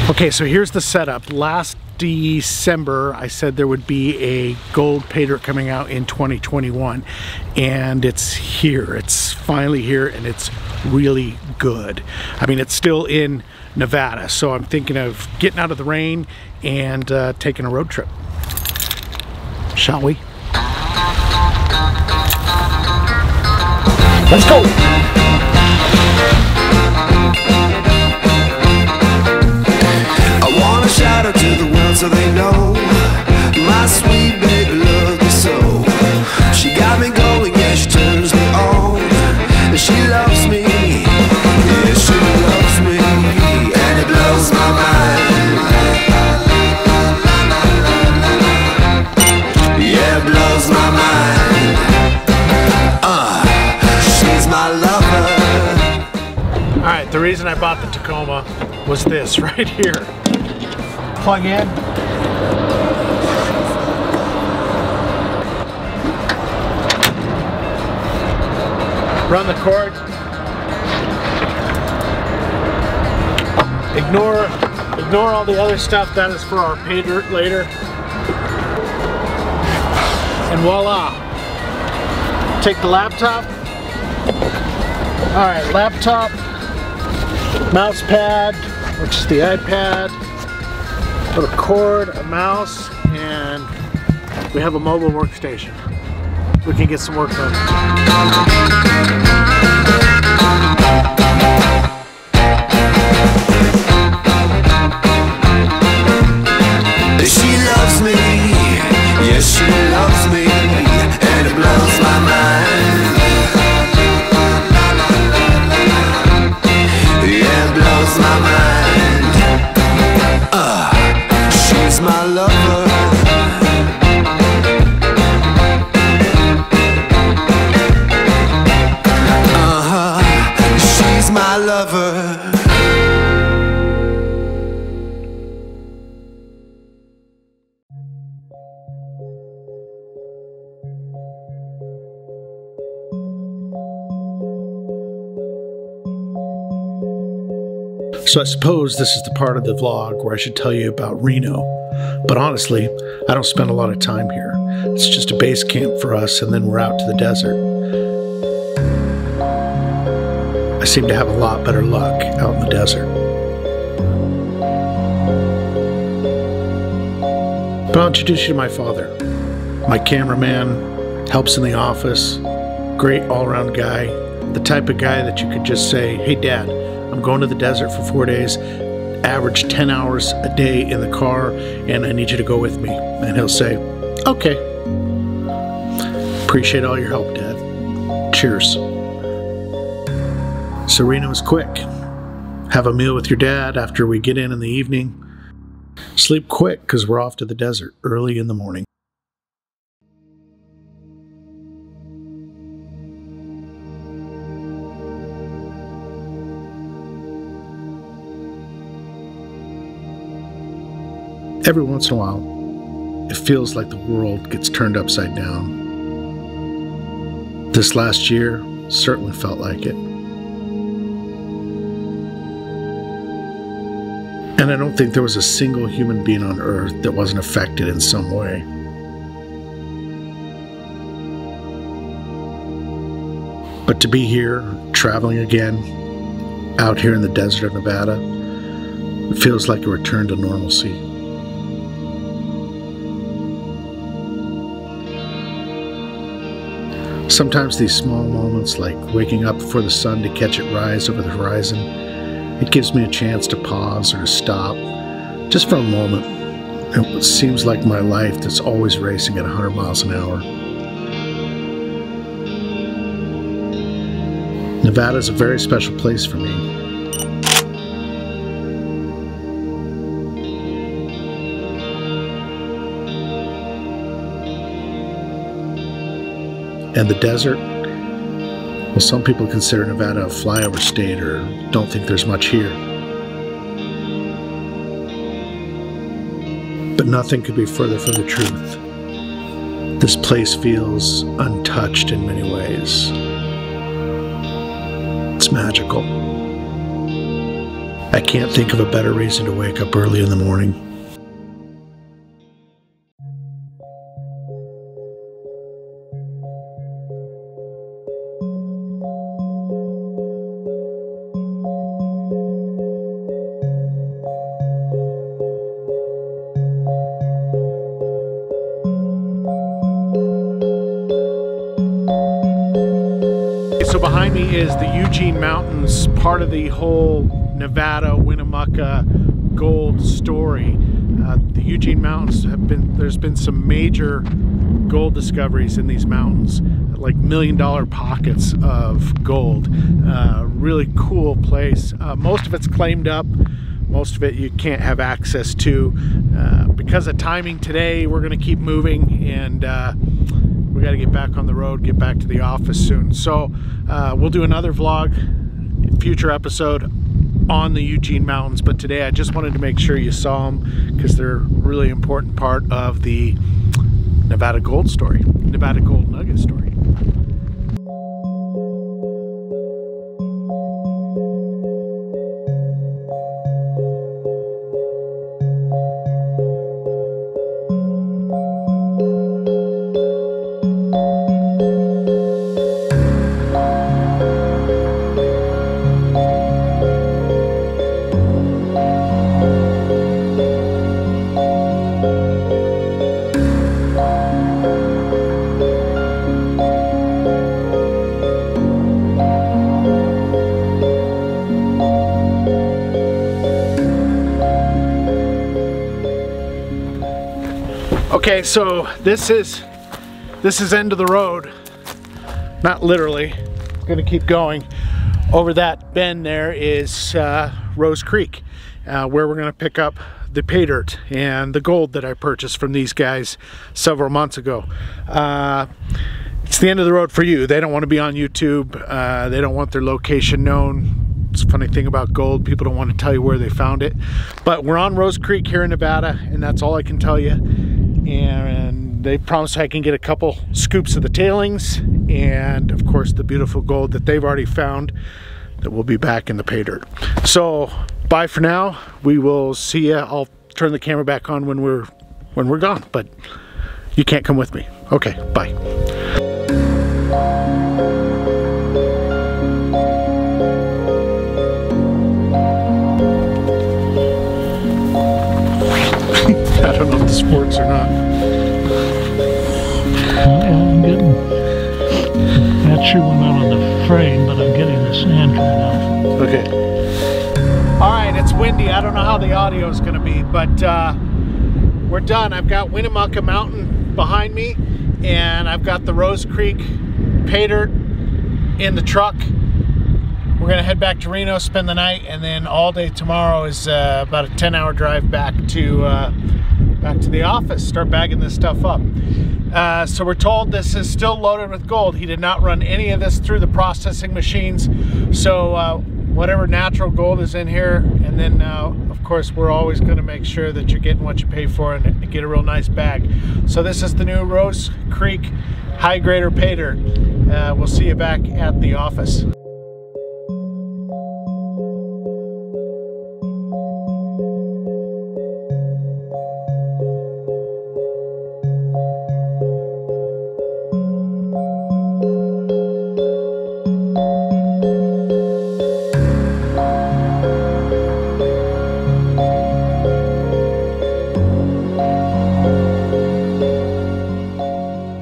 Okay, so here's the setup. Last December, I said there would be a gold Paydirt coming out in 2021, and it's here. It's finally here, and it's really good. I mean, it's still in Nevada, so I'm thinking of getting out of the rain and taking a road trip. Shall we? Let's go! Shout out to the world so they know my sweet baby loves me so. She got me going, yeah, she turns me on. And she loves me, yeah, she loves me, and it blows my mind. Yeah, it blows my mind. She's my lover. Alright, the reason I bought the Tacoma was this right here. Plug in. Run the cord. Ignore all the other stuff. That is for our Paydirt later. And voila. Take the laptop. Alright, laptop, mouse pad, which is the iPad. Put a cord, a mouse, and we have a mobile workstation. We can get some work done. She loves me, yes she loves me, and it blows my mind. Yeah, it blows my mind. She's my lover. She's my lover. So I suppose this is the part of the vlog where I should tell you about Reno. But honestly, I don't spend a lot of time here. It's just a base camp for us, and then we're out to the desert. I seem to have a lot better luck out in the desert. But I'll introduce you to my father. My cameraman, helps in the office, great all-around guy, the type of guy that you could just say, "Hey Dad, I'm going to the desert for 4 days, average 10 hours a day in the car, and I need you to go with me." And he'll say, "Okay. Appreciate all your help, Dad. Cheers." So Reno is quick. Have a meal with your dad after we get in the evening. Sleep quick because we're off to the desert early in the morning. Every once in a while, it feels like the world gets turned upside down. This last year certainly felt like it. And I don't think there was a single human being on Earth that wasn't affected in some way. But to be here, traveling again, out here in the desert of Nevada, it feels like a return to normalcy. Sometimes these small moments, like waking up before the sun to catch it rise over the horizon, it gives me a chance to pause or to stop, just for a moment. It seems like my life that's always racing at 100 miles an hour. Nevada is a very special place for me. And the desert? Well, some people consider Nevada a flyover state or don't think there's much here. But nothing could be further from the truth. This place feels untouched in many ways. It's magical. I can't think of a better reason to wake up early in the morning. So behind me is the Eugene Mountains, part of the whole Nevada Winnemucca gold story. The Eugene Mountains there's been some major gold discoveries in these mountains, like $1-million pockets of gold. Really cool place. Most of it's claimed up. Most of it you can't have access to. Because of timing today, we're gonna keep moving, and we got to get back on the road, get back to the office soon. So we'll do another vlog, future episode on the Eugene Mountains. But today I just wanted to make sure you saw them because they're a really important part of the Nevada gold story, Nevada gold nugget story. Okay, so this is end of the road. Not literally. I'm gonna keep going. Over that bend there is Rose Creek, where we're gonna pick up the Paydirt and the gold that I purchased from these guys several months ago. It's the end of the road for you. They don't want to be on YouTube. They don't want their location known. It's a funny thing about gold, people don't want to tell you where they found it. But we're on Rose Creek here in Nevada, and that's all I can tell you. And they promised I can get a couple scoops of the tailings, and of course the beautiful gold that they've already found that will be back in the Paydirt. So bye for now. We will see you. I'll turn the camera back on when we're gone, but you can't come with me. Okay, bye. I don't know if this works or not. I'm getting, that shoe went out on the frame, but I'm getting the sand coming out. Okay. All right, it's windy. I don't know how the audio is going to be, but we're done. I've got Winnemucca Mountain behind me, and I've got the Rose Creek Paydirt in the truck. We're going to head back to Reno, spend the night, and then all day tomorrow is about a 10-hour drive back to the office, start bagging this stuff up. So we're told this is still loaded with gold. He did not run any of this through the processing machines. So whatever natural gold is in here, and then of course we're always going to make sure that you're getting what you pay for and get a real nice bag. So this is the new Rose Creek High Grader Paydirt. We'll see you back at the office.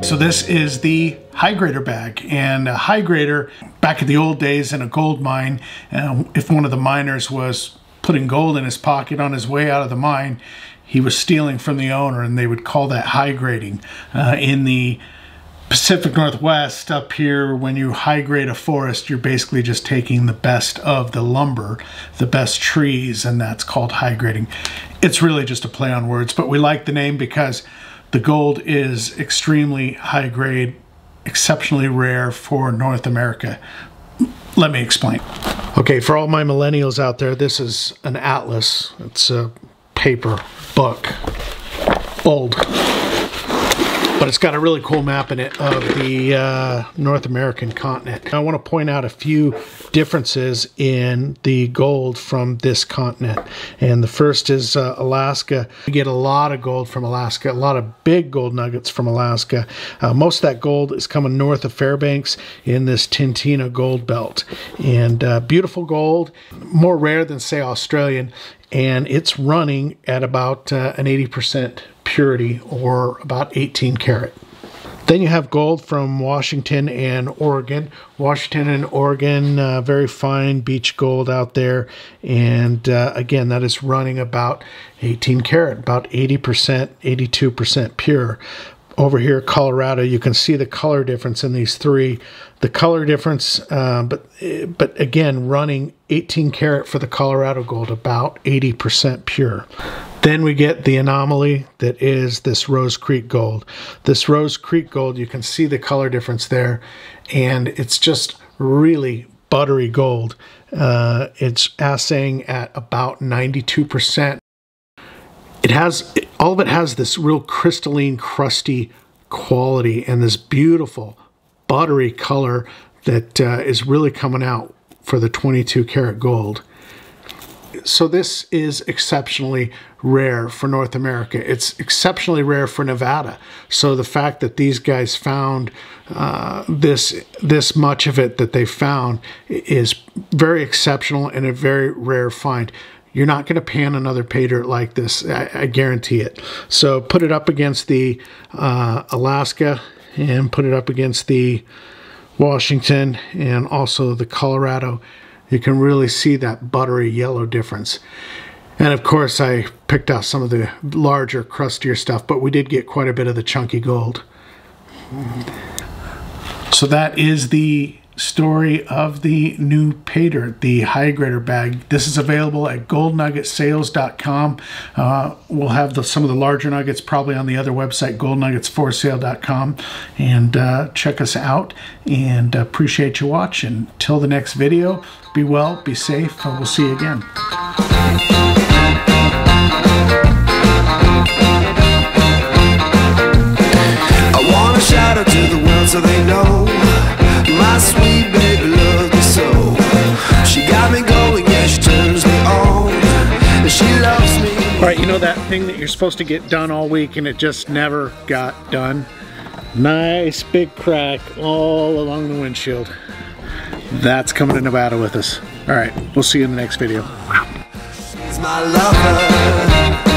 So this is the high grader bag, and a high grader back in the old days in a gold mine, if one of the miners was putting gold in his pocket on his way out of the mine, he was stealing from the owner, and they would call that high grading. In the Pacific Northwest up here, when you high grade a forest, you're basically just taking the best of the lumber, the best trees, and that's called high grading. It's really just a play on words, but we like the name because the gold is extremely high grade, exceptionally rare for North America. Let me explain. Okay, for all my millennials out there, this is an atlas. It's a paper book, old. but it's got a really cool map in it of the North American continent. I want to point out a few differences in the gold from this continent. And the first is Alaska. You get a lot of gold from Alaska, a lot of big gold nuggets from Alaska. Most of that gold is coming north of Fairbanks in this Tintina gold belt. And beautiful gold, more rare than, say, Australian. And it's running at about an 80% purity, or about 18 karat. Then you have gold from Washington and Oregon. Washington and Oregon, very fine beach gold out there. And again, that is running about 18 karat, about 80%, 82% pure. Over here, Colorado, you can see the color difference in these three. The color difference, but again, running 18 karat for the Colorado gold, about 80% pure. Then we get the anomaly that is this Rose Creek gold. This Rose Creek gold, you can see the color difference there, and it's just really buttery gold. It's assaying at about 92%. All of it has this real crystalline, crusty quality and this beautiful buttery color that is really coming out for the 22 karat gold. So this is exceptionally rare for North America. It's exceptionally rare for Nevada. So the fact that these guys found this much of it that they found is very exceptional and a very rare find. You're not going to pan another paydirt like this, I guarantee it. So put it up against the Alaska, and put it up against the Washington and also the Colorado. You can really see that buttery yellow difference. And of course, I picked out some of the larger, crustier stuff, but we did get quite a bit of the chunky gold. So that is the story of the new paydirt, the high grader bag. This is available at goldnuggetsales.com. We'll have some of the larger nuggets probably on the other website, goldnuggetsforsale.com, and check us out, and appreciate you watching. Until the next video, be well, be safe, and we'll see you again. I want to shout out to the world so they know my sweet baby loves me so. She got me going, yeah, she turns me on, and she loves me. All right, you know that thing that you're supposed to get done all week and it just never got done? Nice big crack all along the windshield. That's coming to Nevada with us. All right, we'll see you in the next video. She's my lover.